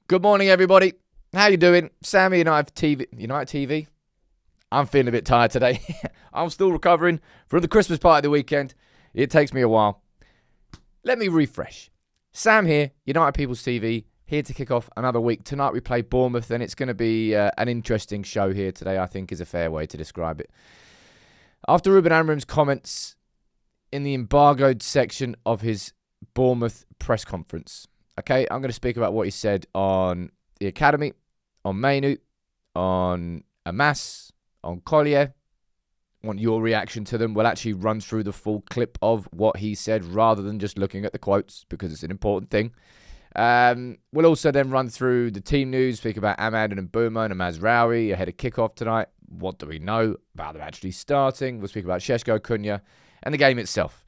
Good morning, everybody. How you doing? Sammy and I have TV. TV? I'm feeling a bit tired today. I'm still recovering from the Christmas party the weekend. It takes me a while. Let me refresh. Sam here, United People's TV, here to kick off another week. Tonight we play Bournemouth, and it's going to be an interesting show here today, I think is a fair way to describe it. After Ruben Amorim's comments in the embargoed section of his Bournemouth press conference, okay, I'm going to speak about what he said on the academy, on Mainoo, on Amass, on Collier. I want your reaction to them. We'll actually run through the full clip of what he said rather than just looking at the quotes because it's an important thing. We'll also then run through the team news, speak about Ahmad and Mbuma and Mazraoui ahead of kickoff tonight. What do we know about them actually starting? We'll speak about Šeško, Cunha, and the game itself.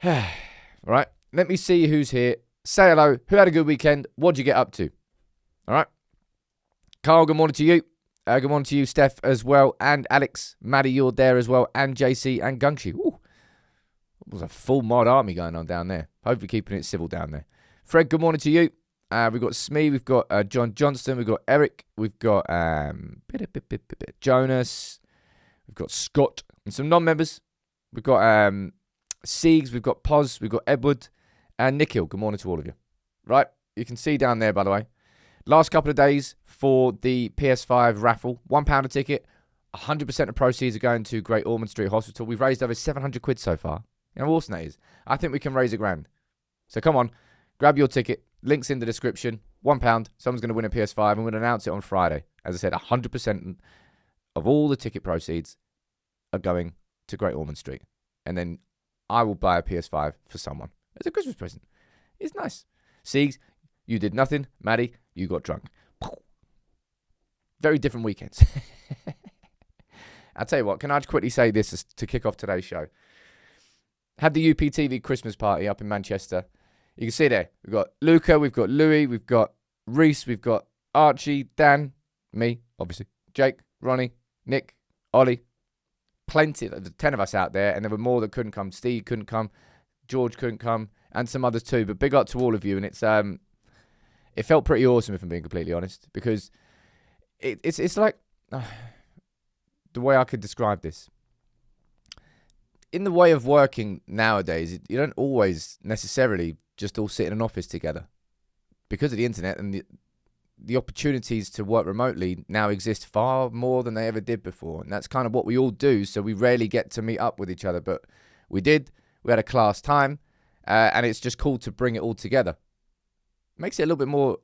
All right, let me see who's here. Say hello. Who had a good weekend? What'd you get up to? All right. Carl, good morning to you. Good morning to you, Steph, as well. And Alex, Maddie, you're there as well. And JC and Gungshi. Ooh. There's a full mod army going on down there. Hopefully keeping it civil down there. Fred, good morning to you. We've got Smee. We've got John Johnston. We've got Eric. We've got Jonas. We've got Scott. And some non-members. We've got Siegs. We've got Poz. We've got Edward. And Nikhil, good morning to all of you. Right, you can see down there, by the way. Last couple of days for the PS5 raffle. £1 a ticket. 100% of proceeds are going to Great Ormond Street Hospital. We've raised over 700 quid so far. You know how awesome that is? I think we can raise £1,000. So come on, grab your ticket. Links in the description. £1. Someone's going to win a PS5 and we'll announce it on Friday. As I said, 100% of all the ticket proceeds are going to Great Ormond Street. And then I will buy a PS5 for someone. It's a Christmas present. It's nice. Siegs, you did nothing. Maddie, you got drunk. Very different weekends. I'll tell you what, can I just quickly say this to kick off today's show? Had the UPTV Christmas party up in Manchester. You can see there, we've got Luca, we've got Louis, we've got Reese, we've got Archie, Dan, me, obviously, Jake, Ronnie, Nick, Ollie. Plenty, there's 10 of us out there, and there were more that couldn't come. Steve couldn't come. George couldn't come, and some others too. But big up to all of you, and it felt pretty awesome, if I'm being completely honest, because it's like the way I could describe this. In the way of working nowadays, you don't always necessarily just all sit in an office together because of the internet, and the opportunities to work remotely now exist far more than they ever did before, and that's kind of what we all do. So we rarely get to meet up with each other, but we did. We had a class time, and it's just cool to bring it all together. Makes it a little bit more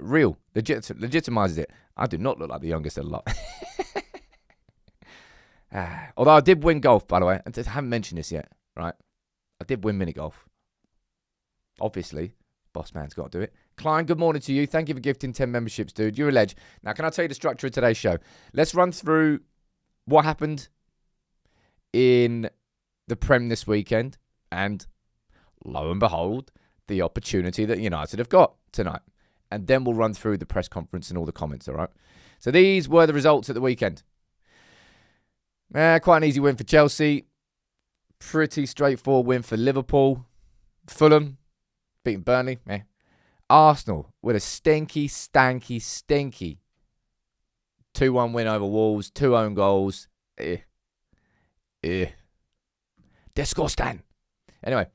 real, legitimizes it. I do not look like the youngest of the lot. Although I did win golf, by the way. I haven't mentioned this yet, right? I did win mini golf. Obviously, boss man's got to do it. Klein, good morning to you. Thank you for gifting 10 memberships, dude. You're a ledge. Now, can I tell you the structure of today's show? Let's run through what happened in the Prem this weekend, and lo and behold, the opportunity that United have got tonight. And then we'll run through the press conference and all the comments, all right? So these were the results at the weekend. Quite an easy win for Chelsea. Pretty straightforward win for Liverpool. Fulham beating Burnley. Arsenal with a stinky 2-1 win over Wolves. 2 own goals. Disgusting. Anyway,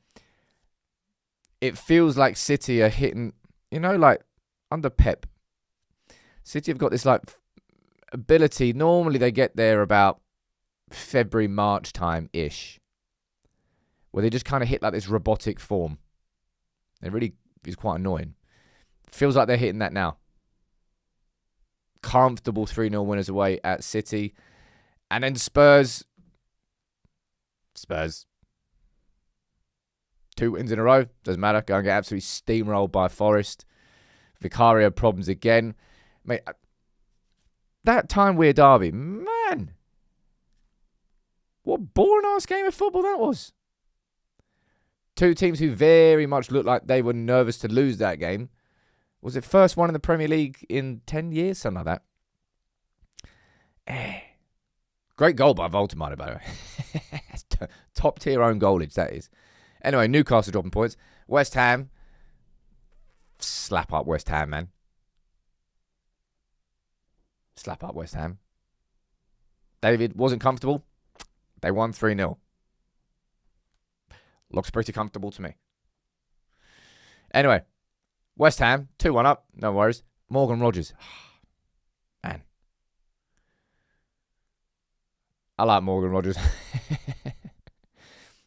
it feels like City are hitting, like under Pep. City have got this ability. Normally they get there about February, March time-ish, where they just kind of hit this robotic form. It really is quite annoying. Feels like they're hitting that now. Comfortable 3-0 winners away at City. And then Spurs. 2 wins in a row. Doesn't matter. Go and get absolutely steamrolled by Forest. Vicario problems again. Mate, that time we're Derby. Man. What boring-ass game of football that was. 2 teams who very much looked like they were nervous to lose that game. Was it first one in the Premier League in 10 years? Something like that. Great goal by Voltemade, by the way. Top-tier own goalage, that is. Anyway, Newcastle dropping points. West Ham, slap up West Ham, man. Slap up West Ham. David wasn't comfortable. They won 3-0. Looks pretty comfortable to me. Anyway, West Ham, 2-1 up. No worries. Morgan Rogers. Man. I like Morgan Rogers.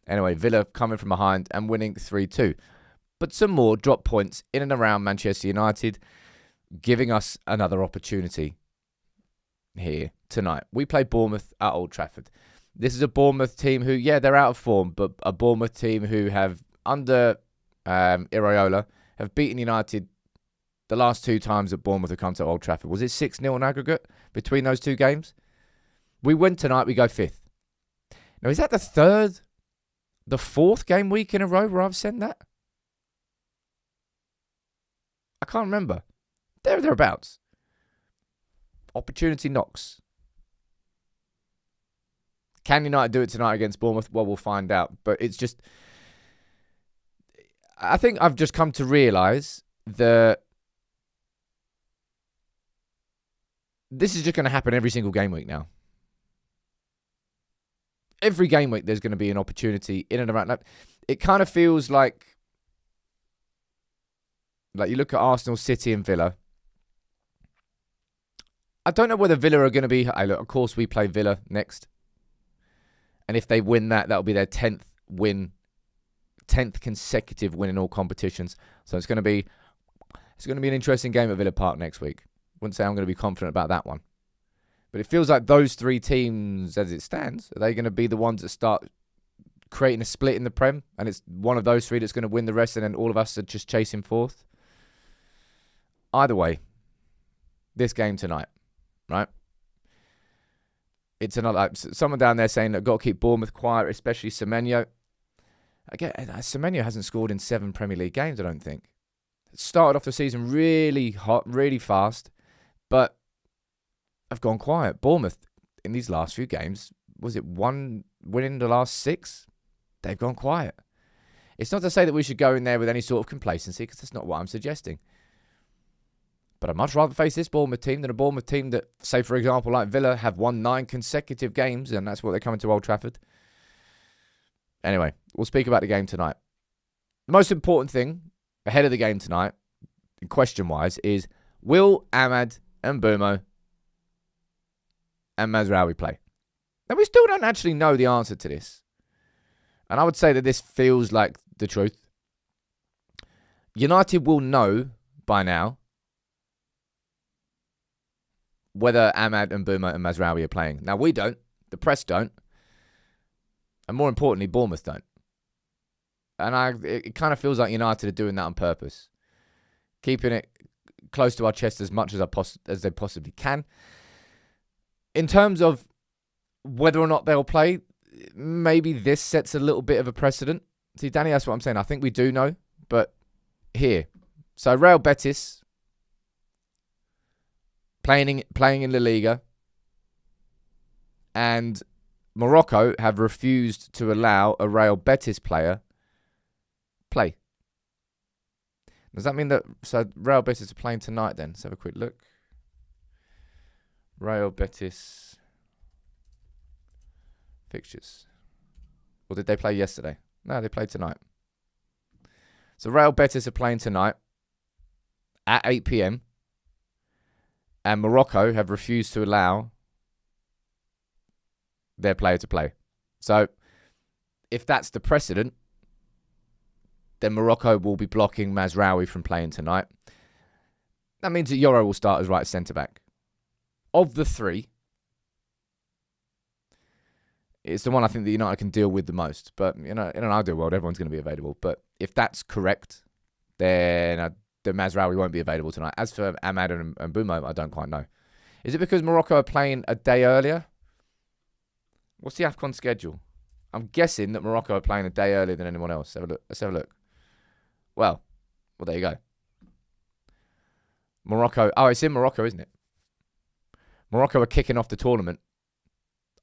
Anyway, Villa coming from behind and winning 3-2. But some more drop points in and around Manchester United, giving us another opportunity here tonight. We play Bournemouth at Old Trafford. This is a Bournemouth team who, yeah, they're out of form, but a Bournemouth team who have, under Iraola, have beaten United the last 2 times that Bournemouth have come to Old Trafford. Was it 6-0 in aggregate between those 2 games? We win tonight, we go 5th. Now, is that the 4th game week in a row where I've said that? I can't remember. Thereabouts. Opportunity knocks. Can United do it tonight against Bournemouth? Well, we'll find out. But it's just... I think I've just come to realise that this is just going to happen every single game week now. Every game week there's going to be an opportunity in and around that. It kind of feels like you look at Arsenal, City and Villa. I don't know whether Villa are going to be... Look, of course, we play Villa next. And if they win that, that'll be their 10th win. 10th consecutive win in all competitions. So it's going to be an interesting game at Villa Park next week. Wouldn't say I'm going to be confident about that one. But it feels like those 3 teams, as it stands, are they going to be the ones that start creating a split in the Prem? And it's one of those 3 that's going to win the rest, and then all of us are just chasing 4th? Either way, this game tonight, right? It's another... Someone down there saying that I've got to keep Bournemouth quiet, especially Semenyo. Again, Semenyo hasn't scored in 7 Premier League games, I don't think. Started off the season really hot, really fast, but I've gone quiet. Bournemouth, in these last few games, was it 1 win in the last 6? They've gone quiet. It's not to say that we should go in there with any sort of complacency, because that's not what I'm suggesting. But I'd much rather face this Bournemouth team than a Bournemouth team that, say, for example, like Villa, have won 9 consecutive games, and that's what they're coming to Old Trafford. Anyway, we'll speak about the game tonight. The most important thing ahead of the game tonight, question-wise, is will Ahmad and Bumo and Mazraoui play? Now, we still don't actually know the answer to this. And I would say that this feels like the truth. United will know by now whether Ahmad and Bumo and Mazraoui are playing. Now, we don't. The press don't. And more importantly, Bournemouth don't. And it kind of feels like United are doing that on purpose. Keeping it close to our chest as much as they possibly can. In terms of whether or not they'll play, maybe this sets a little bit of a precedent. See, Danny, that's what I'm saying. I think we do know. But here. So, Real Betis playing in La Liga, and Morocco have refused to allow a Real Betis player play. Does that mean that... So, Real Betis are playing tonight then? Let's have a quick look. Real Betis fixtures. Or did they play yesterday? No, they played tonight. So, Real Betis are playing tonight at 8 p.m. And Morocco have refused to allow their player to play. So, if that's the precedent, then Morocco will be blocking Mazraoui from playing tonight. That means that Yoro will start as right centre-back. Of the 3, it's the one I think that United can deal with the most. But, in an ideal world, everyone's going to be available. But if that's correct, then the Mazraoui won't be available tonight. As for Ahmad and Bumo, I don't quite know. Is it because Morocco are playing a day earlier? What's the AFCON schedule? I'm guessing that Morocco are playing a day earlier than anyone else. Let's have a look. Well, there you go. Morocco. Oh, it's in Morocco, isn't it? Morocco are kicking off the tournament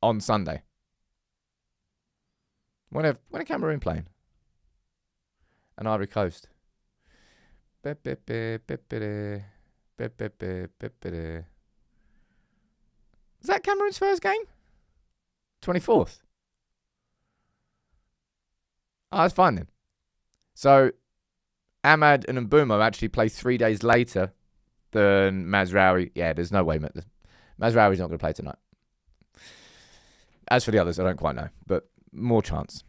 on Sunday. When are Cameroon playing? And Ivory Coast. Is that Cameron's first game? 24th. Oh, that's fine then. So, Ahmad and Mbeumo actually play 3 days later than Mazraoui. Yeah, there's no way Mazraoui's not going to play tonight. As for the others, I don't quite know, but more chance.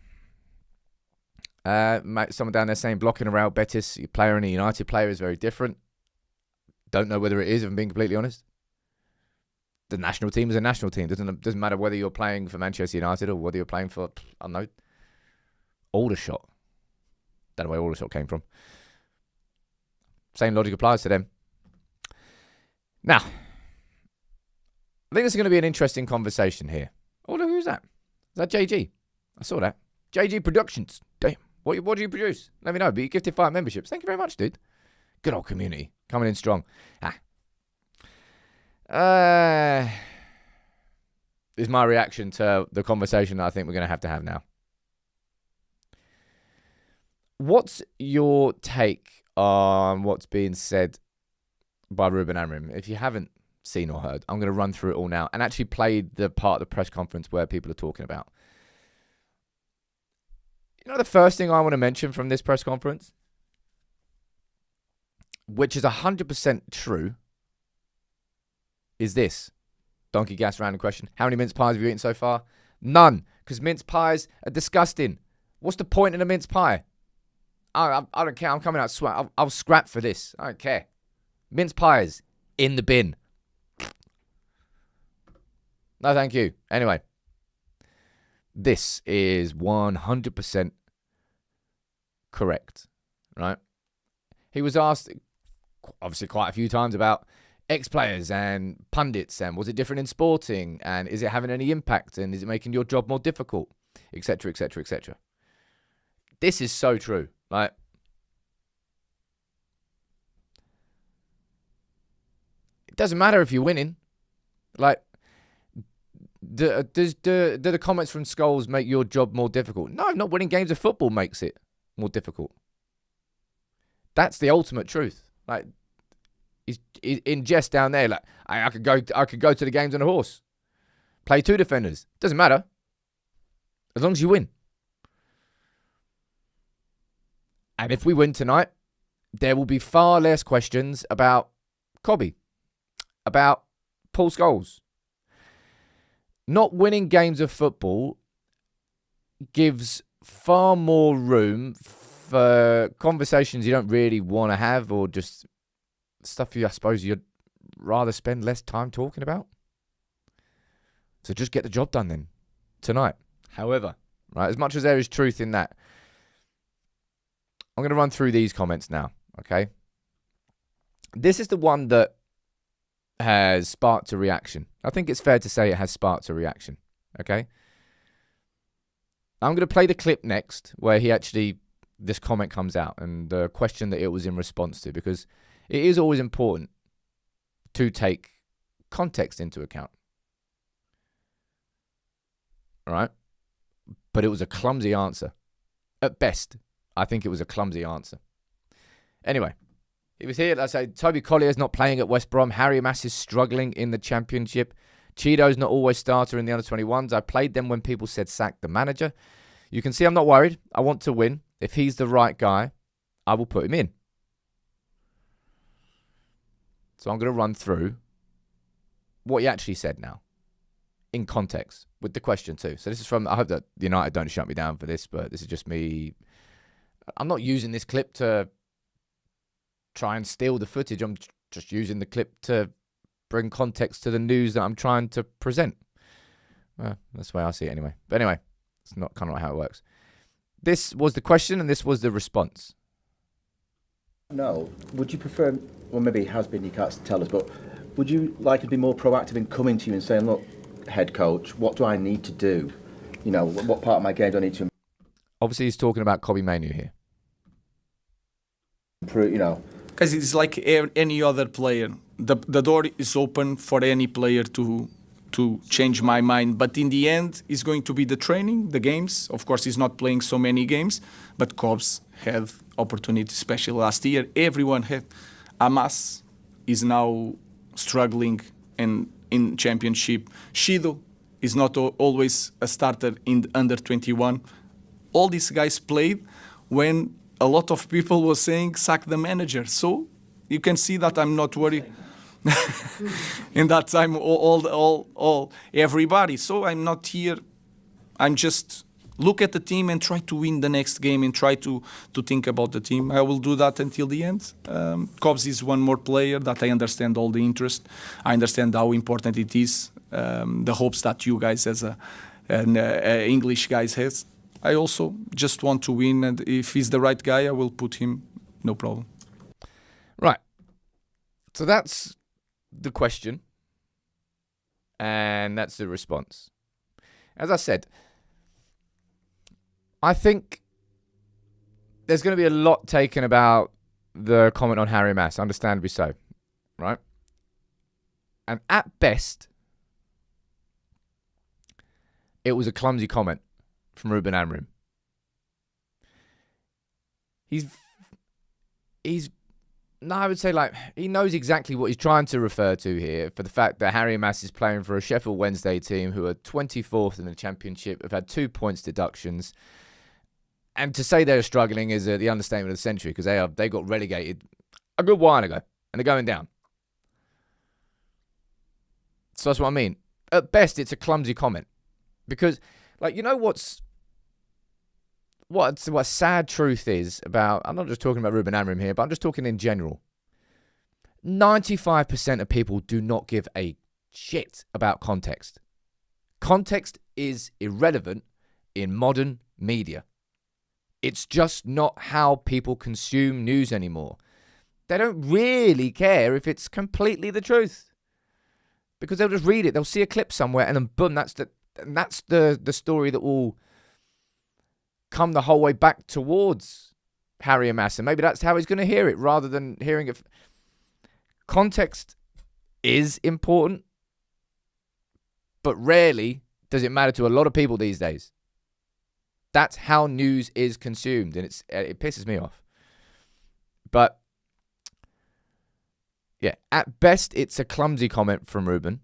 Someone down there saying blocking around Betis player and a United player is very different. Don't know whether it is, if I'm being completely honest. The national team is a national team. Doesn't matter whether you're playing for Manchester United or whether you're playing for, I don't know, Aldershot. Don't know where Aldershot came from. Same logic applies to them. Now, I think this is going to be an interesting conversation here. Oh, look, who's that? Is that JG? I saw that. JG Productions. Damn. What do you produce? Let me know. But you gifted 5 memberships. Thank you very much, dude. Good old community. Coming in strong. Is my reaction to the conversation that I think we're going to have now. What's your take on what's being said by Ruben Amorim? If you haven't seen or heard, I'm going to run through it all now and actually play the part of the press conference where people are talking about. You know the first thing I want to mention from this press conference, which is 100% true, is this. Donkey gas random question. How many mince pies have you eaten so far? None, because mince pies are disgusting. What's the point in a mince pie? I don't care. I'm coming out I'll scrap for this. I don't care. Mince pies in the bin. No, thank you. Anyway, this is 100% correct, right? He was asked, obviously, quite a few times about ex-players and pundits, and was it different in sporting, and is it having any impact, and is it making your job more difficult, etc., etc., etc. This is so true. Like, it doesn't matter if you're winning. Like, do the comments from Scholes make your job more difficult? No, not winning games of football makes it more difficult. That's the ultimate truth. Like, he's in jest down there. Like, I could go to the games on a horse, play 2 defenders. Doesn't matter as long as you win. And if we win tonight, there will be far less questions about Cobby, about Paul Scholes. Not winning games of football gives far more room for conversations you don't really want to have, or just stuff I suppose you'd rather spend less time talking about. So just get the job done then, tonight. However, right, as much as there is truth in that, I'm going to run through these comments now, okay? This is the one that has sparked a reaction. I think it's fair to say it has sparked a reaction, okay? I'm going to play the clip next where this comment comes out and the question that it was in response to, because it is always important to take context into account. All right? But it was a clumsy answer. At best, I think it was a clumsy answer. Anyway, he was here. Let's say Toby Collier's not playing at West Brom. Harry Amass is struggling in the Championship. Cheeto's not always starter in the under-21s. I played them when people said sack the manager. You can see I'm not worried. I want to win. If he's the right guy, I will put him in. So I'm going to run through what he actually said now, in context, with the question too. So this is from, I hope that United don't shut me down for this, but this is just me. I'm not using this clip to try and steal the footage. I'm just using the clip to bring context to the news that I'm trying to present. Well, that's the way I see it anyway. But anyway, it's not kind of how it works. This was the question and this was the response. No. Would you prefer, well, maybe it has been, you can't tell us, but would you like to be more proactive in coming to you and saying, look, head coach, what do I need to do? You know, what part of my game do I need to improve? Obviously, he's talking about Kobbie Mainoo here. You know. Because it's like any other player. The door is open for any player to to change my mind. But in the end, it's going to be the training, the games. Of course, he's not playing so many games, but Cobbs had opportunity, especially last year. Everyone had. Amass is now struggling in championship. Shido is not always a starter in under 21. All these guys played when a lot of people were saying sack the manager. So you can see that I'm not worried. In that time, all everybody. So I'm not here. I'm just look at the team and try to win the next game and try to think about the team. I will do that until the end. Cobbs is one more player that I understand all the interest. I understand how important it is. The hopes that you guys as an English guys has. I also just want to win, and if he's the right guy, I will put him. No problem. Right. So that's the question, and that's the response. As I said, I think there's going to be a lot taken about the comment on Harry Amass, understandably so, right? And at best, it was a clumsy comment from Ruben Amorim. I would say he knows exactly what he's trying to refer to here for the fact that Harry Amass is playing for a Sheffield Wednesday team who are 24th in the Championship, have had 2 points deductions. And to say they're struggling is the understatement of the century because they got relegated a good while ago and they're going down. So that's what I mean. At best, it's a clumsy comment because, what a sad truth is about, I'm not just talking about Ruben Amorim here, but I'm just talking in general. 95% of people do not give a shit about context. Context is irrelevant in modern media. It's just not how people consume news anymore. They don't really care if it's completely the truth. Because they'll just read it, they'll see a clip somewhere, and then boom, that's the story that will come the whole way back towards Harry Amass. And maybe that's how he's going to hear it, rather than hearing it. Context is important, but rarely does it matter to a lot of people these days. That's how news is consumed, and it pisses me off. But yeah, at best, it's a clumsy comment from Ruben,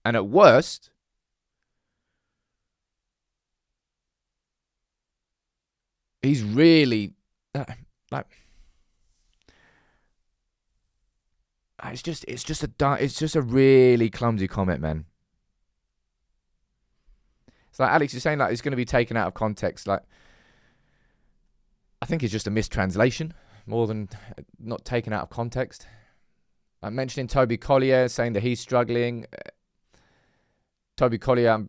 and at worst, he's really it's just a really clumsy comment, man. It's like Alex, you're saying it's going to be taken out of context. I think it's just a mistranslation more than not taken out of context. I'm mentioning Toby Collier, saying that he's struggling. Toby Collier,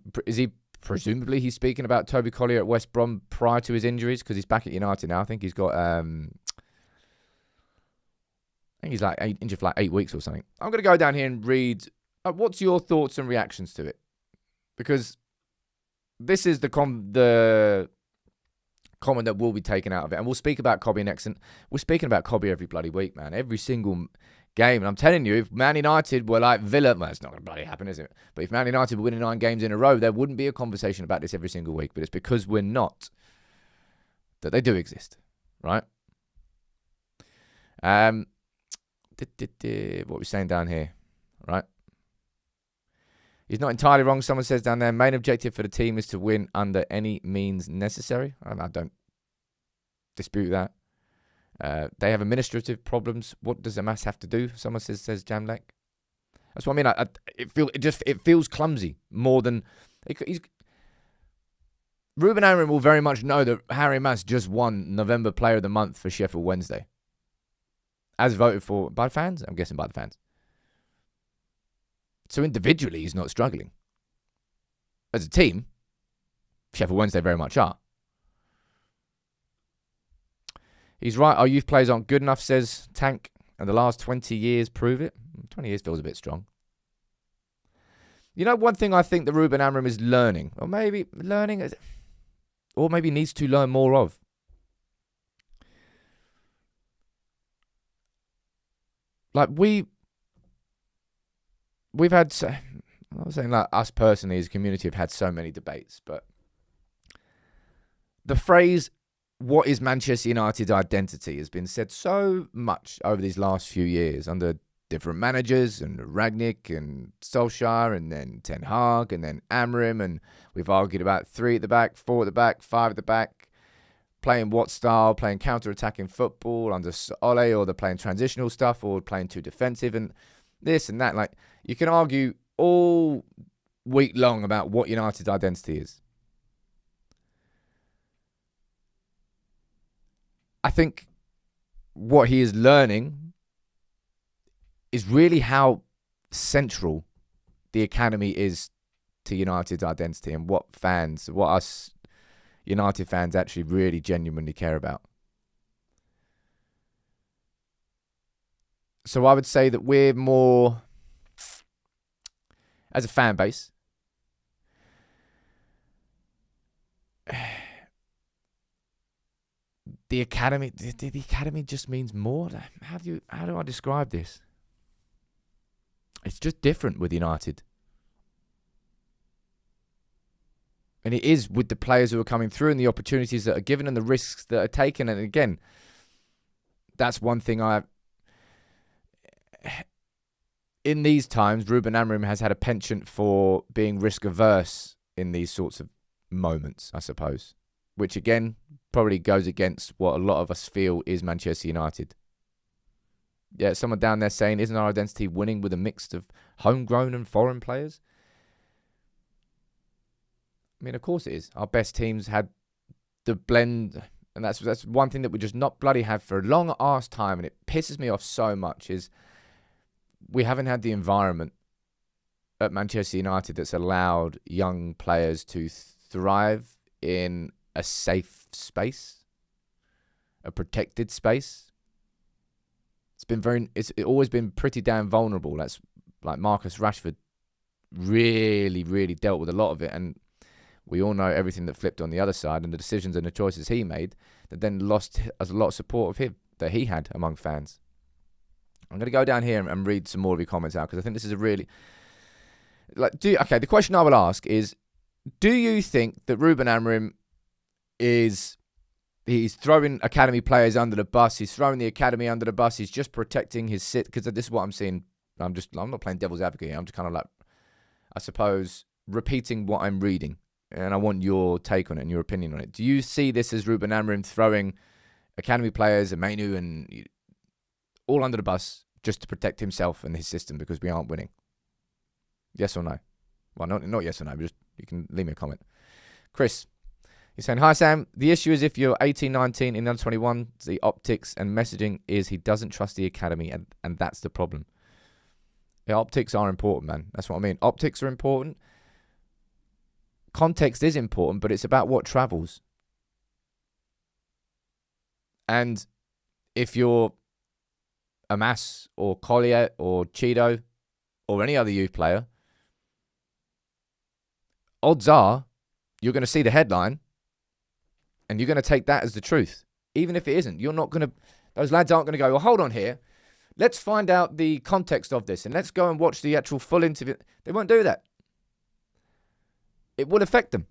presumably he's speaking about Toby Collier at West Brom prior to his injuries, because he's back at United now. I think he's got he's injured for 8 weeks or something. I'm going to go down here and read. What's your thoughts and reactions to it? Because this is the comment that will be taken out of it. And we'll speak about Cobby next. And we're speaking about Cobby every bloody week, man. Every single game. And I'm telling you, if Man United were like Villa, well, it's not going to bloody happen, is it? But if Man United were winning 9 games in a row, there wouldn't be a conversation about this every single week. But it's because we're not that they do exist, right? What we're saying down here, right? He's not entirely wrong. Someone says down there, main objective for the team is to win under any means necessary. I don't dispute that. They have administrative problems. What does Amass have to do? Someone says Jamlek. That's what I mean. It feels clumsy more than Ruben Amorim will very much know that Harry Amass just won November Player of the Month for Sheffield Wednesday, as voted for by fans. I'm guessing by the fans. So individually, he's not struggling. As a team, Sheffield Wednesday very much are. He's right. Our youth players aren't good enough, says Tank. And the last 20 years prove it. 20 years feels a bit strong. You know, one thing I think that Ruben Amorim is learning, or maybe needs to learn more of. We've had I was saying, like, us personally as a community have had so many debates, but the phrase, what is Manchester United's identity, has been said so much over these last few years under different managers, and Rangnick and Solskjaer, and then Ten Hag, and then Amorim, and we've argued about 3 at the back, 4 at the back, 5 at the back, playing what style, playing counter-attacking football under Ole, or they're playing transitional stuff, or playing too defensive, and this and that. Like, you can argue all week long about what United's identity is. I think what he is learning is really how central the academy is to United's identity, and what us United fans actually really genuinely care about. So I would say that we're more, as a fan base, the academy just means more. How do I describe this? It's just different with United. And it is with the players who are coming through and the opportunities that are given and the risks that are taken. And again, that's one thing in these times, Ruben Amorim has had a penchant for being risk averse in these sorts of moments, I suppose. Which again, probably goes against what a lot of us feel is Manchester United. Yeah, someone down there saying, isn't our identity winning with a mix of homegrown and foreign players? I mean, of course it is. Our best teams had the blend, and that's one thing that we just not bloody have for a long arse time, and it pisses me off so much, is we haven't had the environment at Manchester United that's allowed young players to thrive in a safe space, a protected space. It's always been pretty damn vulnerable. That's like Marcus Rashford really, really dealt with a lot of it, and we all know everything that flipped on the other side and the decisions and the choices he made that then lost a lot of support of him that he had among fans. I'm going to go down here and read some more of your comments out, because I think this is a really... the question I will ask is, do you think that Ruben Amorim he's throwing academy players under the bus, he's throwing the academy under the bus, he's just protecting his sit? Because this is what I'm seeing. I'm not playing devil's advocate here. I'm just kind of like, I suppose, repeating what I'm reading. And I want your take on it and your opinion on it. Do you see this as Ruben Amorim throwing academy players and Mainoo and all under the bus just to protect himself and his system because we aren't winning? Yes or no? Well, not yes or no, but just you can leave me a comment. Chris, he's saying, hi Sam, the issue is if you're 18, 19 in under 21, the optics and messaging is he doesn't trust the academy, and that's the problem. The optics are important, man. That's what I mean. Optics are important. Context is important, but it's about what travels. And if you're Amass or Collier or Cheeto or any other youth player, odds are you're going to see the headline and you're going to take that as the truth. Even if it isn't, you're not going to... Those lads aren't going to go, well, hold on here. Let's find out the context of this and let's go and watch the actual full interview. They won't do that. It will affect them.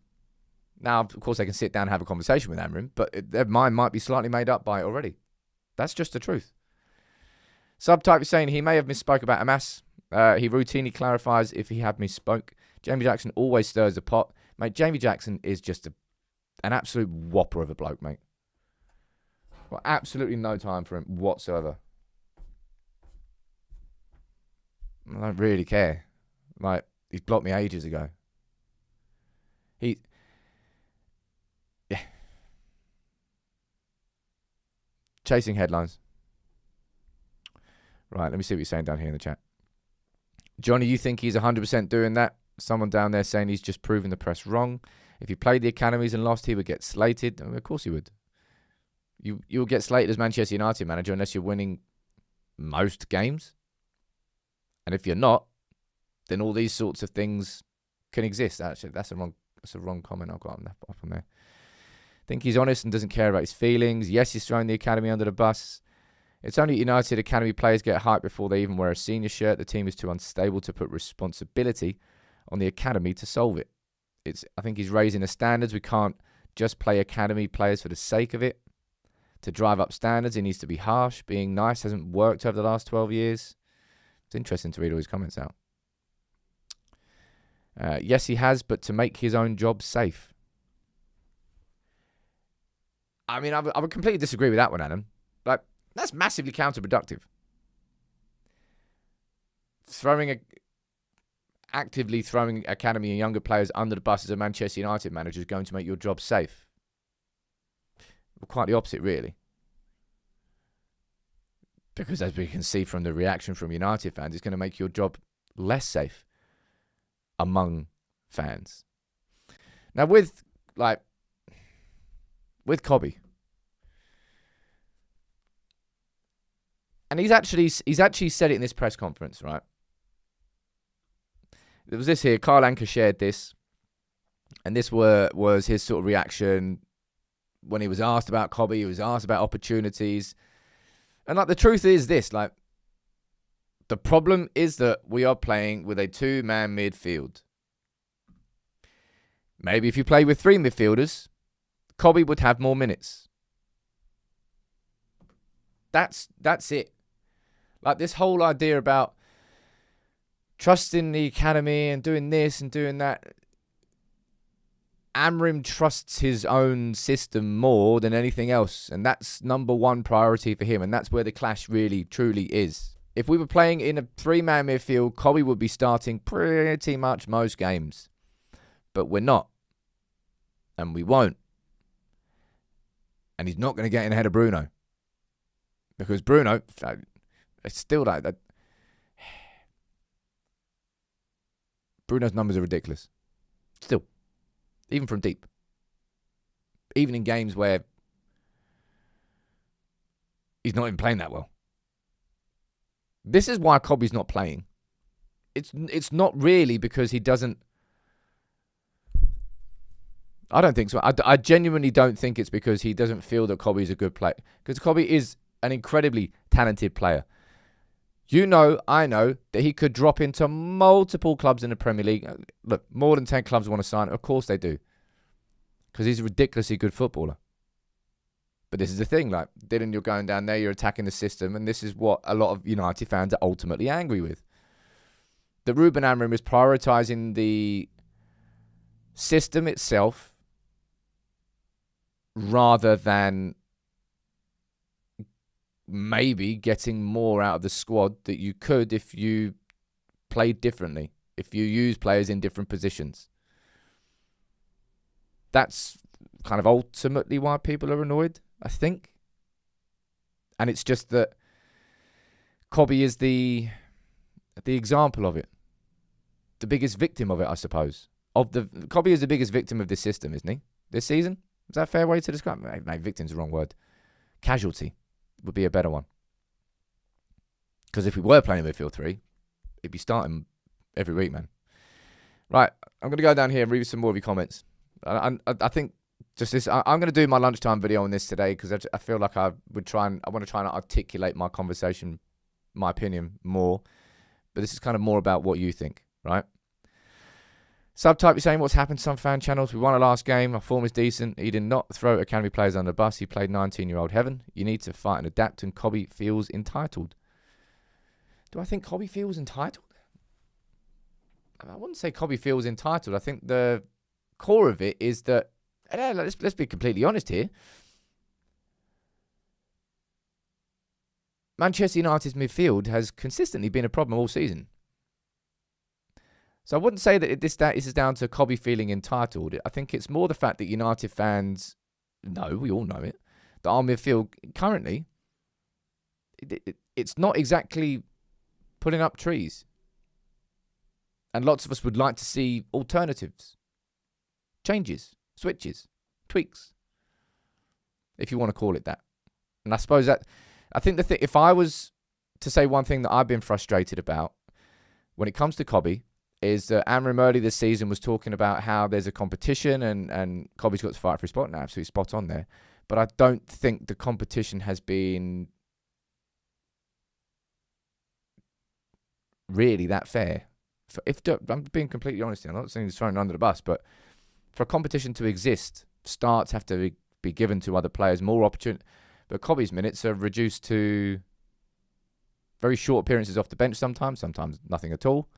Now, of course, they can sit down and have a conversation with Amorim, but their mind might be slightly made up by it already. That's just the truth. Subtype is saying he may have misspoke about Amass. He routinely clarifies if he had misspoke. Jamie Jackson always stirs the pot. Mate, Jamie Jackson is just an absolute whopper of a bloke, mate. Well, absolutely no time for him whatsoever. I don't really care. Like, he's blocked me ages ago. Yeah. Chasing headlines. Right, let me see what you're saying down here in the chat. Johnny, you think he's 100% doing that? Someone down there saying he's just proving the press wrong. If he played the academies and lost, he would get slated. I mean, of course he would. You'll get slated as Manchester United manager unless you're winning most games. And if you're not, then all these sorts of things can exist. Actually, that's a wrong comment I've got up on there. Think he's honest and doesn't care about his feelings. Yes, he's throwing the academy under the bus. It's only United academy players get hyped before they even wear a senior shirt. The team is too unstable to put responsibility on the academy to solve it. I think he's raising the standards. We can't just play academy players for the sake of it. To drive up standards, he needs to be harsh. Being nice hasn't worked over the last 12 years. It's interesting to read all his comments out. Yes, he has, but to make his own job safe. I mean, I would completely disagree with that one, Adam. Like, that's massively counterproductive. Actively throwing academy and younger players under the bus as a Manchester United manager is going to make your job safe. Well, quite the opposite, really. Because as we can see from the reaction from United fans, it's going to make your job less safe among fans. Now, with Cobby, and he's actually said it in this press conference, right? There was this here. Carl Anker shared this, and this was his sort of reaction when he was asked about Cobby. He was asked about opportunities, and the truth is this: the problem is that we are playing with a two-man midfield. Maybe if you play with three midfielders, Cobby would have more minutes. That's it. This whole idea about trusting the academy and doing this and doing that. Amorim trusts his own system more than anything else, and that's number one priority for him, and that's where the clash really, truly is. If we were playing in a three-man midfield, Cobby would be starting pretty much most games. But we're not. And we won't. And he's not going to get in ahead of Bruno. Because Bruno, it's still like that. Bruno's numbers are ridiculous. Still. Even from deep. Even in games where he's not even playing that well. This is why Cobby's not playing. It's not really because he doesn't... I don't think so. I genuinely don't think it's because he doesn't feel that Cobby's a good player. Because Cobby is an incredibly talented player. You know, I know, that he could drop into multiple clubs in the Premier League. Look, more than 10 clubs want to sign him. Of course they do. Because he's a ridiculously good footballer. But this is the thing, Dylan, you're going down there, you're attacking the system, and this is what a lot of United fans are ultimately angry with. That Ruben Amorim is prioritising the system itself rather than maybe getting more out of the squad that you could if you played differently, if you use players in different positions. That's kind of ultimately why people are annoyed, I think. And it's just that Cobby is the example of it. The biggest victim of it, I suppose. Cobby is the biggest victim of this system, isn't he? This season? Is that a fair way to describe it? No, victim's the wrong word. Casualty would be a better one. Because if we were playing midfield 3, it'd be starting every week, man. Right, I'm going to go down here and read some more of your comments. I think just this. I'm going to do my lunchtime video on this today because I feel like I want to try and articulate my conversation, my opinion more. But this is kind of more about what you think, right? Subtype, you're saying what's happened to some fan channels. We won our last game. Our form is decent. He did not throw academy players under the bus. He played 19-year-old Heaven. You need to fight and adapt, and Cobby feels entitled. Do I think Cobby feels entitled? I wouldn't say Cobby feels entitled. I think the core of it is that, let's be completely honest here. Manchester United's midfield has consistently been a problem all season. So I wouldn't say that this is down to Cobby feeling entitled. I think it's more the fact that United fans know, we all know it, that our midfield currently, it's not exactly putting up trees. And lots of us would like to see alternatives, changes, switches, tweaks, if you want to call it that. And I suppose that, I think if I was to say one thing that I've been frustrated about when it comes to Cobby, is that Amorim early this season was talking about how there's a competition and Cobby's got to fight for his spot, and absolutely spot on there. But I don't think the competition has been really that fair I'm being completely honest here, I'm not saying he's thrown under the bus, but for a competition to exist, starts have to be given to other players, more opportunity. But Cobby's minutes are reduced to very short appearances off the bench sometimes nothing at all.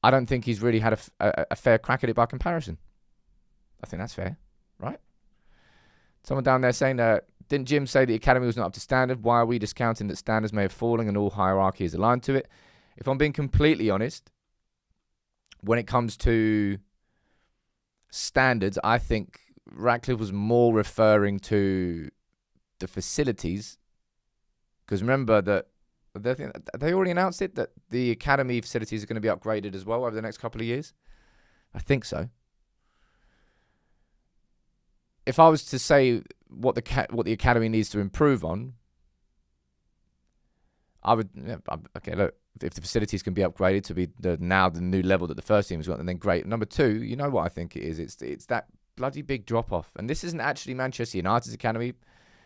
I don't think he's really had a fair crack at it by comparison. I think that's fair, right? Someone down there saying, didn't Jim say the academy was not up to standard? Why are we discounting that standards may have fallen and all hierarchy is aligned to it? If I'm being completely honest, when it comes to standards, I think Ratcliffe was more referring to the facilities. Because remember that they already announced it, that the academy facilities are going to be upgraded as well over the next couple of years. I think so. If I was to say what the academy needs to improve on, I would, okay, look, if the facilities can be upgraded to be the new level that the first team has got, and then great. Number two, you know what I think it is? It's that bloody big drop off, and this isn't actually Manchester United's academy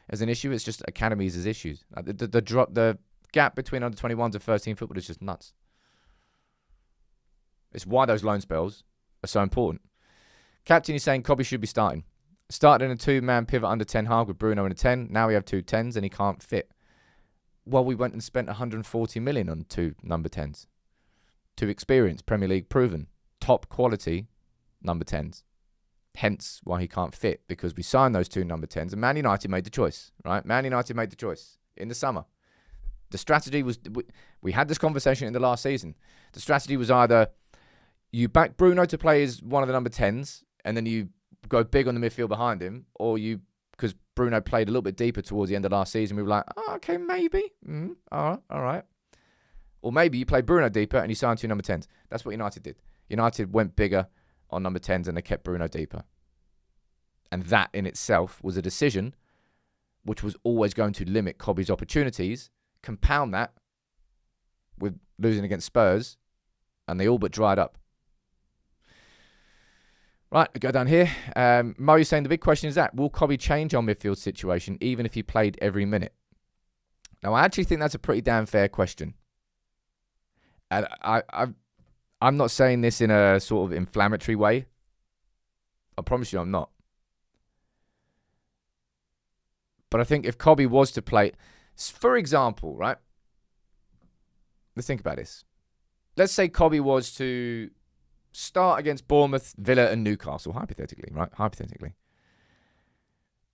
as an issue. It's just academies as issues. The gap between under 21s and first team football is just nuts. It's why those loan spells are so important. Captain is saying Cobby should be starting. Started in a 2-man pivot under Ten Hag with Bruno in a 10. Now we have 2 10s and he can't fit. Well, we went and spent 140 million on 2 number 10s. 2 experienced, Premier League proven, top quality number 10s. Hence why he can't fit, because we signed those 2 number 10s and Man United made the choice, right? Man United made the choice in the summer. The strategy was, we had this conversation in the last season. The strategy was either you back Bruno to play as one of the number 10s and then you go big on the midfield behind him, or because Bruno played a little bit deeper towards the end of last season, we were like, oh, okay, maybe. All right. Or maybe you play Bruno deeper and you sign 2 number 10s. That's what United did. United went bigger on number 10s and they kept Bruno deeper. And that in itself was a decision which was always going to limit Cobby's opportunities. Compound that with losing against Spurs, and they all but dried up. Right, we go down here. Mo is saying the big question is will Cobby change our midfield situation even if he played every minute? Now, I actually think that's a pretty damn fair question. And I'm not saying this in a sort of inflammatory way. I promise you I'm not. But I think if Cobby was to play, for example, right? Let's think about this. Let's say Cobby was to start against Bournemouth, Villa and Newcastle, hypothetically, right? Hypothetically.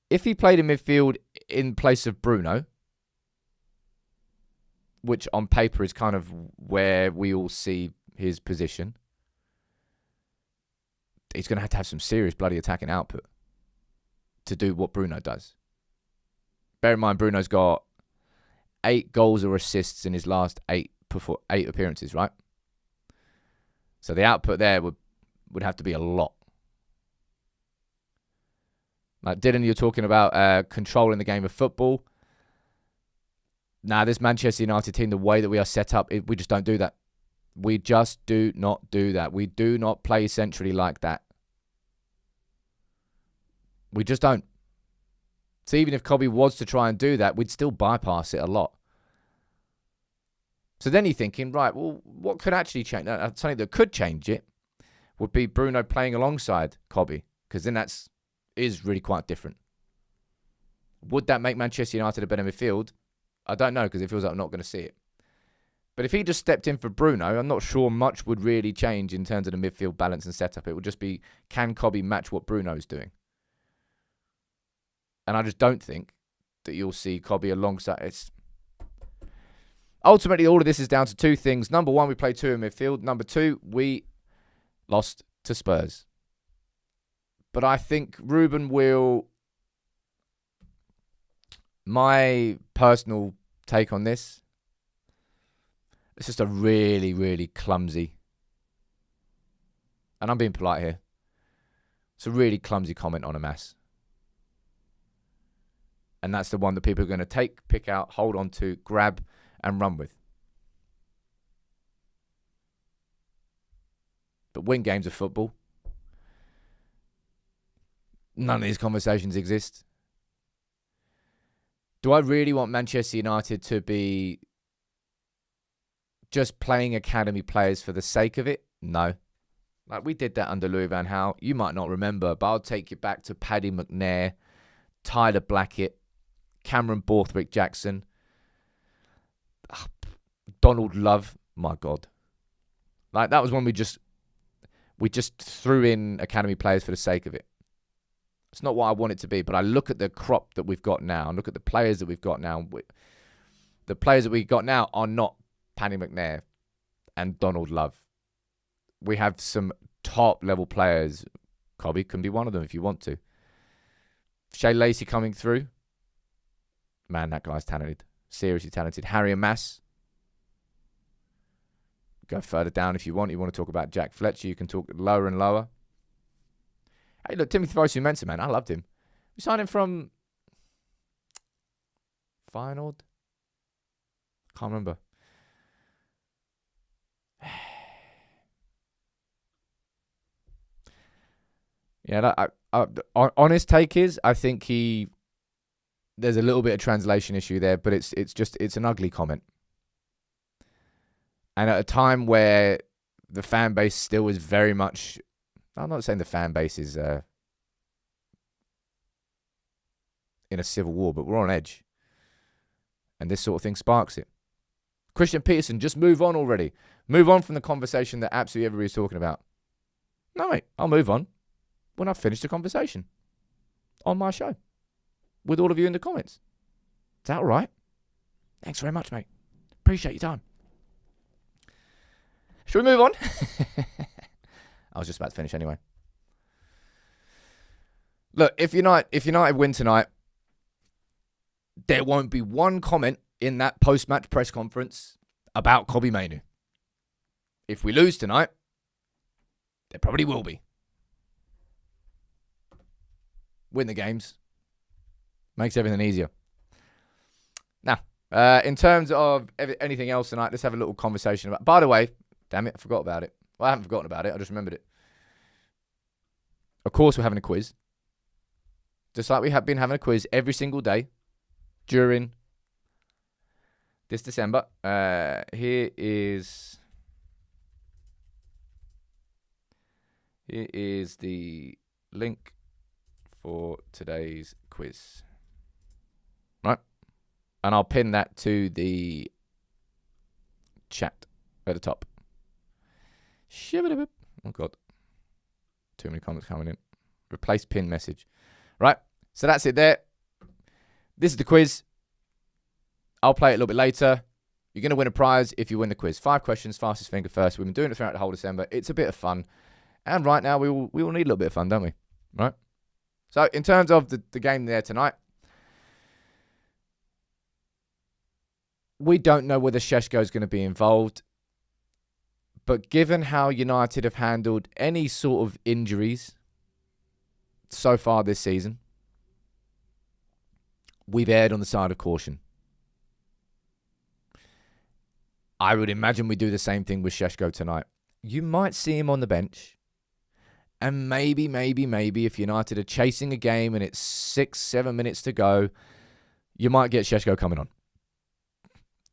If he played in midfield in place of Bruno, which on paper is kind of where we all see his position, he's going to have some serious bloody attacking output to do what Bruno does. Bear in mind, Bruno's got 8 goals or assists in his last 8 appearances, right? So the output there would have to be a lot. Like Dylan, you're talking about controlling the game of football. Now, this Manchester United team, the way that we are set up, we just don't do that. We just do not do that. We do not play centrally like that. We just don't. So even if Cobby was to try and do that, we'd still bypass it a lot. So then you're thinking, right, well, what could actually change? Something that could change it would be Bruno playing alongside Cobby, because then is really quite different. Would that make Manchester United a better midfield? I don't know, because it feels like I'm not going to see it. But if he just stepped in for Bruno, I'm not sure much would really change in terms of the midfield balance and setup. It would just be, can Cobby match what Bruno is doing? And I just don't think that you'll see Cobby alongside. Ultimately, all of this is down to 2 things. Number 1, we played 2 in midfield. Number 2, we lost to Spurs. But I think Ruben will... My personal take on this, it's just a really, really clumsy, and I'm being polite here, it's a really clumsy comment on Amass. And that's the one that people are going to pick out, hold on to, grab, and run with. But win games of football. None of these conversations exist. Do I really want Manchester United to be just playing academy players for the sake of it? No. Like, we did that under Louis van Gaal. You might not remember, but I'll take you back to Paddy McNair, Tyler Blackett, Cameron Borthwick-Jackson, Donald Love. My God. Like, that was when we just threw in academy players for the sake of it. It's not what I want it to be, but I look at the crop that we've got now and look at the players that we've got now. The players that we've got now are not Paddy McNair and Donald Love. We have some top-level players. Cobby can be one of them if you want to. Shay Lacey coming through. Man, that guy's talented. Seriously talented. Harry Amass. Go further down if you want. You want to talk about Jack Fletcher, you can talk lower and lower. Hey, look, Timothy Fosu-Mensah, man. I loved him. We signed him from Feyenoord. Can't remember. Yeah, honest take is, I think there's a little bit of translation issue there, but it's an ugly comment. And at a time where the fan base still is very much, I'm not saying the fan base is in a civil war, but we're on edge. And this sort of thing sparks it. Christian Peterson, just move on already. Move on from the conversation that absolutely everybody's talking about. No, mate, I'll move on when I've finished the conversation on my show with all of you in the comments. Is that all right? Thanks very much, mate. Appreciate your time. Should we move on? I was just about to finish anyway. Look, if United win tonight, there won't be one comment in that post-match press conference about Kobbie Mainoo. If we lose tonight, there probably will be. Win the games. Makes everything easier. Now, in terms of anything else tonight, let's have a little conversation about... By the way, damn it, I forgot about it. Well, I haven't forgotten about it. I just remembered it. Of course, we're having a quiz. Just like we have been having a quiz every single day during this December. Here is the link for today's quiz. Right? And I'll pin that to the chat at the top. Oh, God. Too many comments coming in. Replace pin message. Right. So that's it there. This is the quiz. I'll play it a little bit later. You're going to win a prize if you win the quiz. 5 questions, fastest finger first. We've been doing it throughout the whole December. It's a bit of fun. And right now, we all need a little bit of fun, don't we? Right? So, in terms of the game there tonight, we don't know whether Šeško is going to be involved. But given how United have handled any sort of injuries so far this season, we've erred on the side of caution. I would imagine we do the same thing with Šeško tonight. You might see him on the bench. And maybe, if United are chasing a game and it's 6-7 minutes to go, you might get Šeško coming on.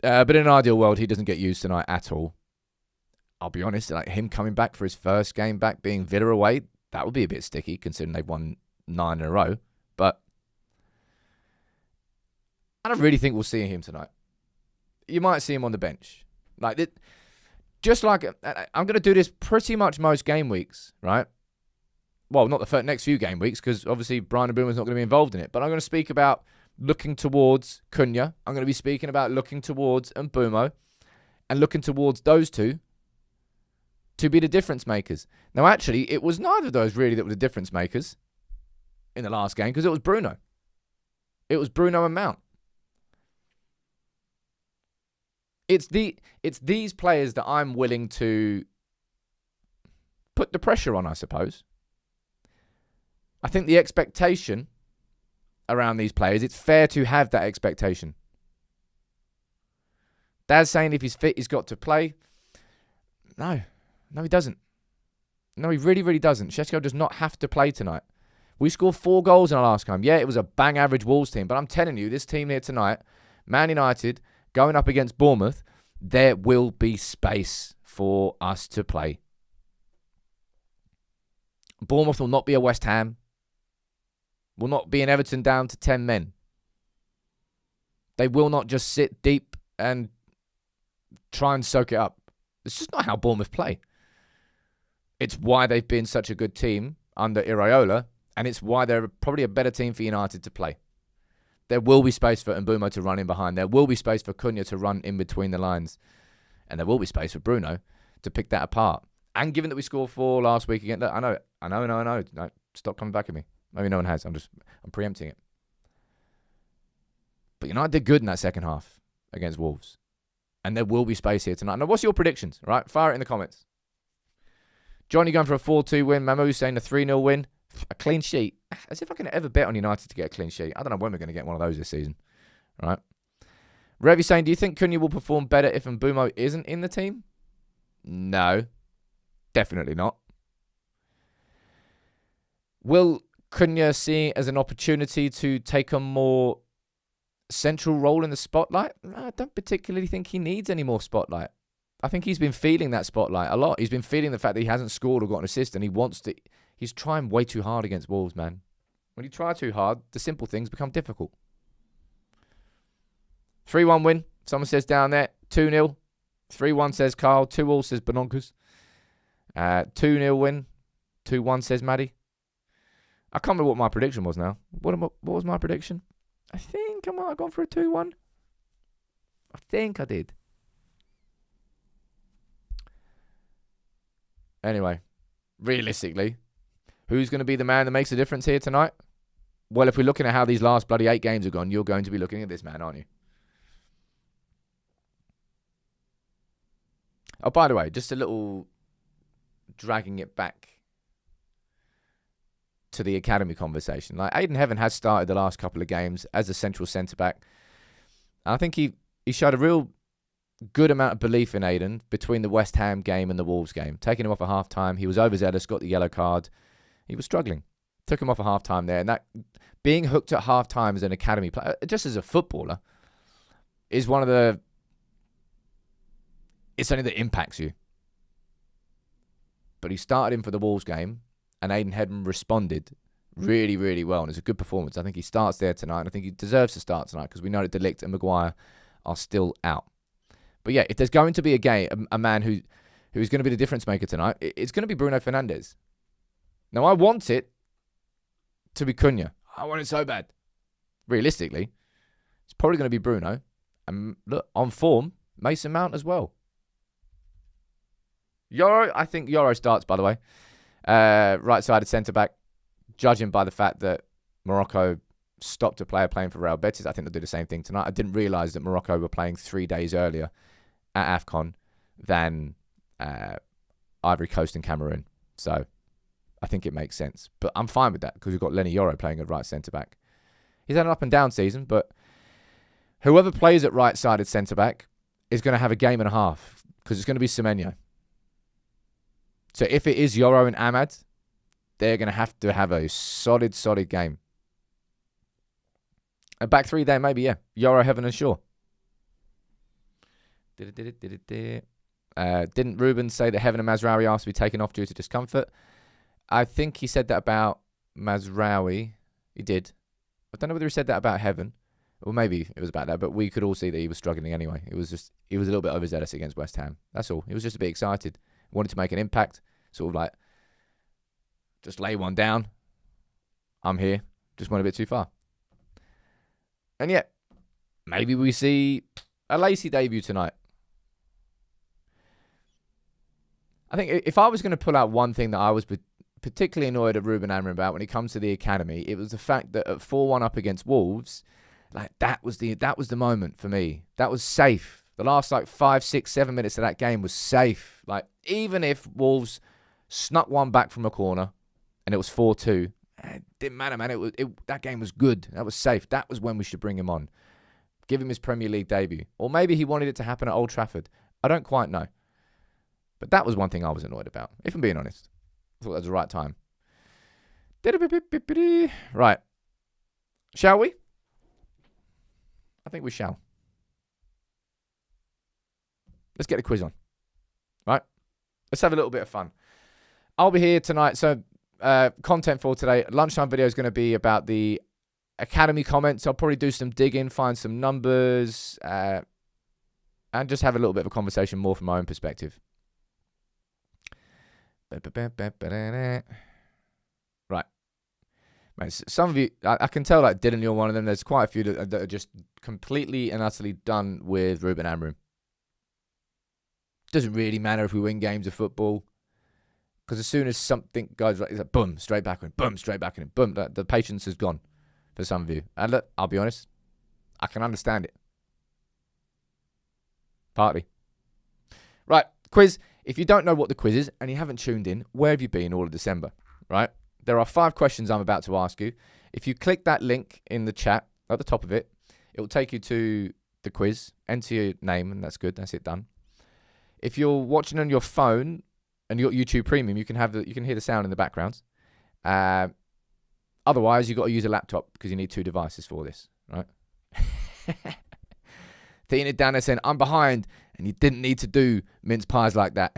But in an ideal world, he doesn't get used tonight at all. I'll be honest, like him coming back for his first game back, being Villa away, that would be a bit sticky considering they've won 9 in a row. But I don't really think we'll see him tonight. You might see him on the bench. Like it, just like I'm going to do this pretty much most game weeks, right? Well, not the next few game weeks because obviously Brian Mbeumo's not going to be involved in it. But I'm going to speak about looking towards Cunha. I'm going to be speaking about looking towards Mbeumo and looking towards those two to be the difference makers. Now, actually, it was neither of those really that were the difference makers in the last game because it was Bruno. It was Bruno and Mount. It's these players that I'm willing to put the pressure on, I suppose. I think the expectation around these players, it's fair to have that expectation. Dad's saying if he's fit, he's got to play. No, he doesn't. No, he really, really doesn't. Šeško does not have to play tonight. We scored 4 goals in our last game. Yeah, it was a bang average Wolves team, but I'm telling you, this team here tonight, Man United, going up against Bournemouth, There will be space for us to play. Bournemouth will not be a West Ham. Will not be an Everton down to 10 men. They will not just sit deep and try and soak it up. It's just not how Bournemouth play. It's why they've been such a good team under Iraola, and it's why they're probably a better team for United to play. There will be space for Mbeumo to run in behind. There will be space for Cunha to run in between the lines. And there will be space for Bruno to pick that apart. And given that we scored 4 last week again, look, I know. No, stop coming back at me. Maybe no one has. I'm preempting it. But United did good in that second half against Wolves. And there will be space here tonight. Now, what's your predictions? Right, fire it in the comments. Johnny going for a 4-2 win. Mamu saying a 3-0 win. A clean sheet. As if I can ever bet on United to get a clean sheet. I don't know when we're going to get one of those this season. Right. Revy saying, do you think Cunha will perform better if Mbeumo isn't in the team? No. Definitely not. Will Cunha see it as an opportunity to take a more central role in the spotlight? I don't particularly think he needs any more spotlight. I think he's been feeling that spotlight a lot. He's been feeling the fact that he hasn't scored or got an assist, and he wants to. He's trying way too hard against Wolves, man. When you try too hard, the simple things become difficult. 3-1 win. Someone says down there. 2-0. 3-1 says Carl. 2-all says Benonkers. 2-0 win. 2-1 says Maddie. I can't remember what my prediction was now. What was my prediction? I think I might have gone for a 2-1. I think I did. Anyway, realistically, who's going to be the man that makes a difference here tonight? Well, if we're looking at how these last bloody 8 games have gone, you're going to be looking at this man, aren't you? Oh, by the way, just a little dragging it back to the academy conversation. Like, Aidan Heaven has started the last couple of games as a central centre-back. I think he showed a real good amount of belief in Aidan between the West Ham game and the Wolves game. Taking him off at half-time, he was overzealous, got the yellow card. He was struggling. Took him off at half-time there. And that being hooked at half-time as an academy player, just as a footballer, is one of the... It's something that impacts you. But he started him for the Wolves game, and Aidan Heaven responded really, really well. And it's a good performance. I think he starts there tonight, and I think he deserves to start tonight because we know that De Ligt and Maguire are still out. But yeah, if there's going to be a man who's going to be the difference maker tonight, it's going to be Bruno Fernandes. Now, I want it to be Cunha. I want it so bad. Realistically, it's probably going to be Bruno. And look, on form, Mason Mount as well. I think Yoro starts, by the way. Right-sided centre-back. Judging by the fact that Morocco stopped a player playing for Real Betis, I think they'll do the same thing tonight. I didn't realise that Morocco were playing 3 days earlier at AFCON than Ivory Coast and Cameroon. So I think it makes sense. But I'm fine with that because we've got Lenny Yoro playing at right centre-back. He's had an up-and-down season, but whoever plays at right-sided centre-back is going to have a game and a half because it's going to be Semenyo. So if it is Yoro and Ahmad, they're going to have a solid game. A back three there, maybe, yeah. Yoro, Heaven and Shaw. Didn't Ruben say that Heaven and Mazraoui asked to be taken off due to discomfort? I think he said that about Mazraoui. He did. I don't know whether he said that about Heaven. Or maybe it was about that, but we could all see that he was struggling anyway. He was a little bit overzealous against West Ham. That's all. He was just a bit excited. Wanted to make an impact. Sort of like, just lay one down. I'm here. Just went a bit too far. And yet, maybe we see a Lacey debut tonight. I think if I was going to pull out one thing that I was particularly annoyed at Ruben Amorim about when it comes to the academy, it was the fact that at 4-1 up against Wolves, like that was the moment for me. That was safe. The last 5, 6, 7 minutes of that game was safe. Like, even if Wolves snuck one back from a corner and it was 4-2, it didn't matter, man. That game was good. That was safe. That was when we should bring him on. Give him his Premier League debut. Or maybe he wanted it to happen at Old Trafford. I don't quite know. But that was one thing I was annoyed about, if I'm being honest. I thought that was the right time. Right. Shall we? I think we shall. Let's get the quiz on. Right? Let's have a little bit of fun. I'll be here tonight. So, content for today. Lunchtime video is going to be about the academy comments. I'll probably do some digging, find some numbers, and just have a little bit of a conversation more from my own perspective. Right. Man, some of you, I can tell, like Dylan, you're one of them. There's quite a few that are just completely and utterly done with Ruben Amorim. Doesn't really matter if we win games of football, because as soon as something goes right, it's like boom, straight back in, boom, straight back in, boom. The patience is gone for some of you. And look, I'll be honest, I can understand it. Partly. Right, quiz. If you don't know what the quiz is and you haven't tuned in, where have you been all of December? Right? There are 5 questions I'm about to ask you. If you click that link in the chat at the top of it, it will take you to the quiz. Enter your name, and that's good. That's it done. If you're watching on your phone and you got YouTube Premium, you can hear the sound in the background. Otherwise, you've got to use a laptop because you need 2 devices for this, right? Thinking it down there saying, I'm behind, and you didn't need to do mince pies like that.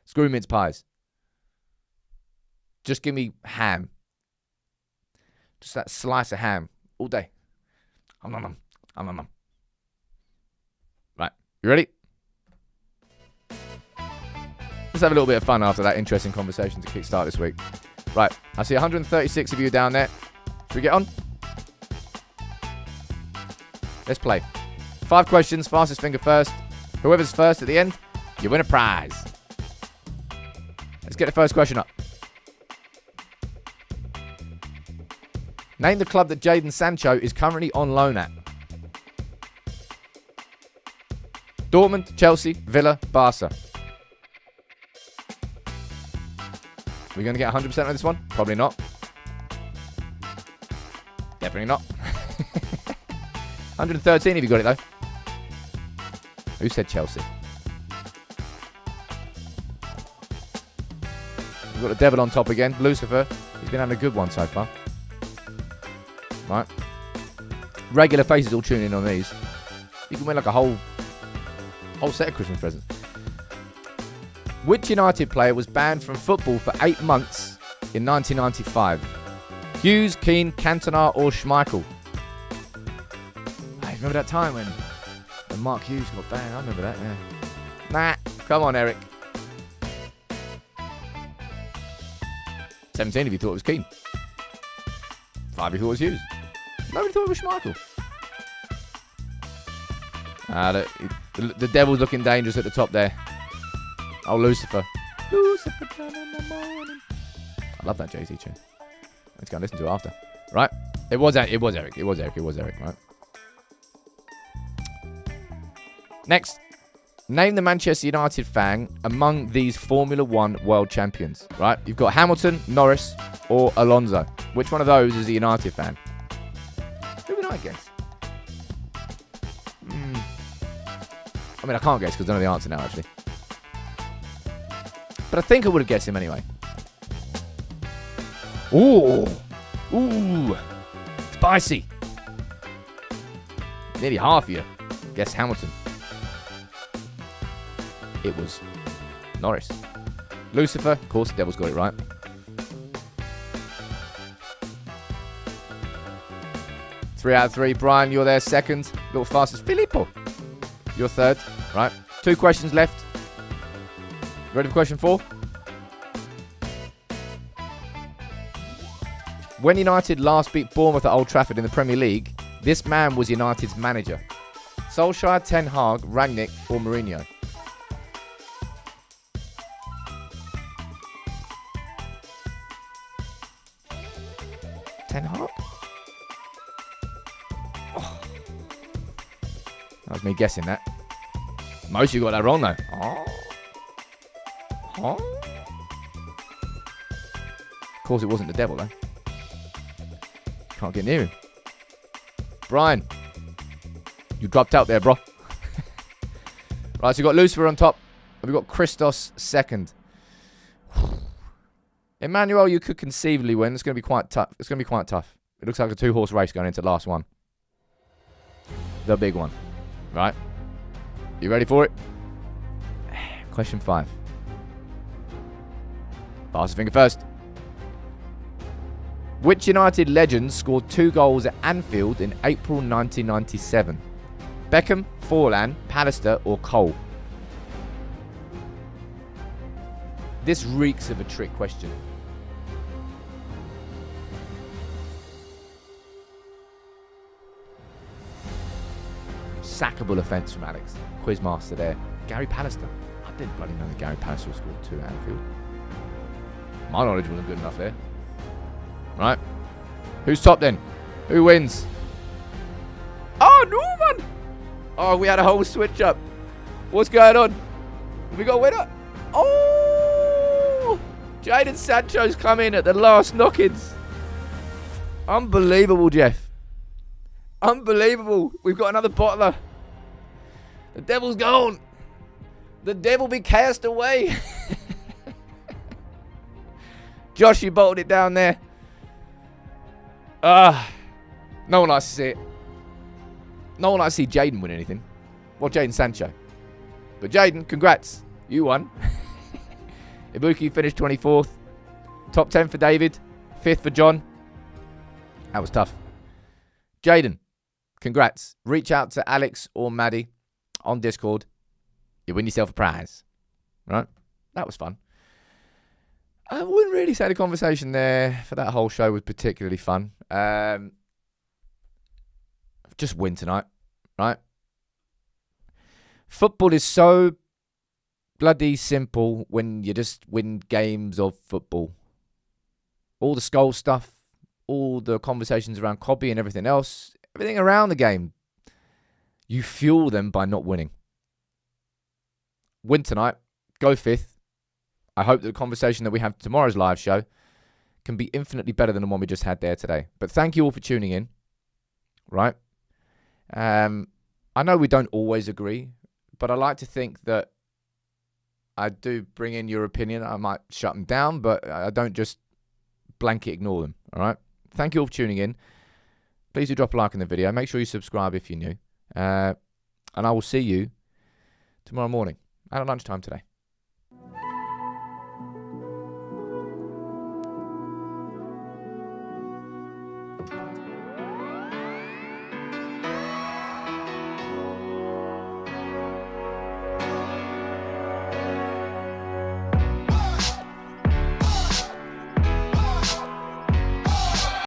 Screw mince pies. Just give me ham. Just that slice of ham all day. Right, you ready? Let's have a little bit of fun after that interesting conversation to kickstart this week. Right, I see 136 of you down there. Should we get on? Let's play. 5 questions, fastest finger first. Whoever's first at the end, you win a prize. Let's get the first question up. Name the club that Jadon Sancho is currently on loan at. Dortmund, Chelsea, Villa, Barca. We're going to get 100% on this one? Probably not. Definitely not. 113 if you got it, though. Who said Chelsea? We've got the devil on top again. Lucifer. He's been having a good one so far. Right. Regular faces all tuning in on these. You can win like a whole set of Christmas presents. Which United player was banned from football for 8 months in 1995? Hughes, Keane, Cantona, or Schmeichel? Hey, remember that time when Mark Hughes got banned? I remember that, yeah. Nah, come on, Eric. 17 if you thought it was Keane. 5 if you thought it was Hughes. Nobody thought it was Schmeichel. The devil's looking dangerous at the top there. Oh, Lucifer. Lucifer down in the morning. I love that Jay-Z tune. Let's go and listen to it after. Right? It was Eric. It was Eric, right? Next. Name the Manchester United fan among these Formula 1 world champions. Right? You've got Hamilton, Norris, or Alonso. Which one of those is a United fan? Who would I guess? I mean, I can't guess because I know the answer now, actually. But I think I would have guessed him anyway. Ooh. Spicy. Nearly half of you guessed Hamilton. It was Norris. Lucifer, of course, the devil's got it right. Three out of 3. Brian, you're there second. A little fastest. Filippo, you're third. Right. 2 questions left. Ready for question 4? When United last beat Bournemouth at Old Trafford in the Premier League, this man was United's manager. Solskjaer, Ten Hag, Rangnick, or Mourinho? Ten Hag? Oh. That was me guessing that. Most of you got that wrong, though. Of course, it wasn't the devil, though. Can't get near him. Brian, you dropped out there, bro. Right, so we've got Lucifer on top, and we've got Christos second. Emmanuel, you could conceivably win. It's going to be quite tough. It looks like a 2-horse race going into the last one. The big one. Right? You ready for it? Question 5. Fast finger first. Which United legend scored 2 goals at Anfield in April 1997? Beckham, Forlan, Pallister or Cole? This reeks of a trick question. Sackable offence from Alex. Quizmaster there. Gary Pallister. I didn't bloody know that Gary Pallister scored 2 at Anfield. My knowledge wasn't good enough there. Right. Who's top then? Who wins? Oh, Norman! Oh, we had a whole switch up. What's going on? Have we got a winner? Oh! Jadon Sancho's come in at the last knock-ins. Unbelievable, Jeff. Unbelievable. We've got another bottler. The devil's gone. The devil be cast away. Josh, you bottled it down there. No one likes to see it. No one likes to see Jadon win anything. Well, Jadon Sancho. But Jadon, congrats. You won. Ibuki finished 24th. Top 10 for David. 5th for John. That was tough. Jadon, congrats. Reach out to Alex or Maddie on Discord. You win yourself a prize. Right? That was fun. I wouldn't really say the conversation there for that whole show was particularly fun. Just win tonight, right? Football is so bloody simple when you just win games of football. All the skull stuff, all the conversations around Cobby and everything else, everything around the game, you fuel them by not winning. Win tonight, go 5th. I hope that the conversation that we have tomorrow's live show can be infinitely better than the one we just had there today. But thank you all for tuning in, right? I know we don't always agree, but I like to think that I do bring in your opinion. I might shut them down, but I don't just blanket ignore them, all right? Thank you all for tuning in. Please do drop a like on the video. Make sure you subscribe if you're new. And I will see you tomorrow morning at lunchtime today.